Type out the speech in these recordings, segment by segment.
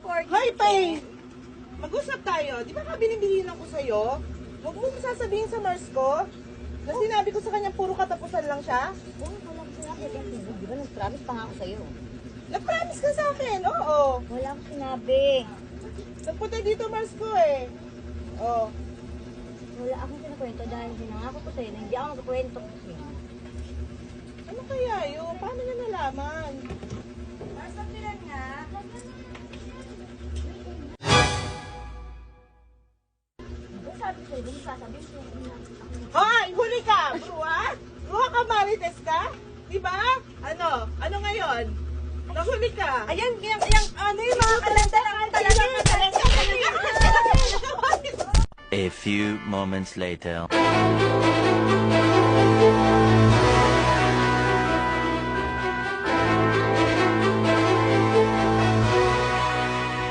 support. Hoy, Pay! Mag-usap tayo. Di ba binibigyan ko sa'yo? Huwag mo sasabihin sa Mars ko na sinabi ko sa kanya puro katapusan lang siya. Oo, wala ko sinabi. Di ba nag-promise pa nga ako sa'yo? Nag-promise ka sa akin, oo. Wala ko sinabi. Nagpunta dito Mars ko eh. Oh. Wala akong kinakwento dahil sinangako ko sa'yo na hindi ako magkwento kasi. Ano kaya yun? Paano niya nalaman? Mars, pilan nga. Sabi ko sa'yo, hindi sasabihin ko. Hoy! Huli ka! Bruha? Bruha ka, Marites ka? Diba? Ano? Ano ngayon? Nahuli ka? Ayan, ano yung mga kalanda lang talaga. A few moments later.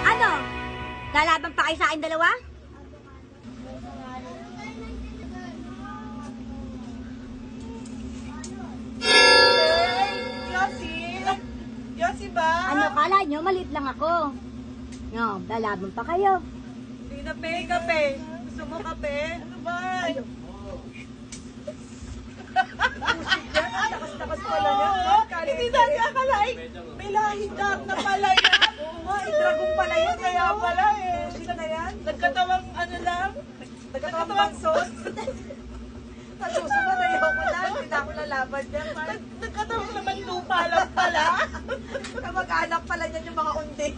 Ano? Lalaban pa kayo sa akin dalawa? Yossi? Yossi ba? Ano, kala nyo, maliit lang ako. No, lalaban pa kayo. Hindi na kape. Gusto mo kape? Ano ba? Takas pala niya. Hindi natin akalain. May lahing dark na pala yan. May dragon pala yan. Kaya pala eh. Sino na yan? Nagkatawang ano lang? Nagkatawang sauce? Sa susunod ayoko na. Hindi na ako lalaban dyan. Nagkatawang naman lupa lang pala. Kamag-anak pala niyan yung mga undi.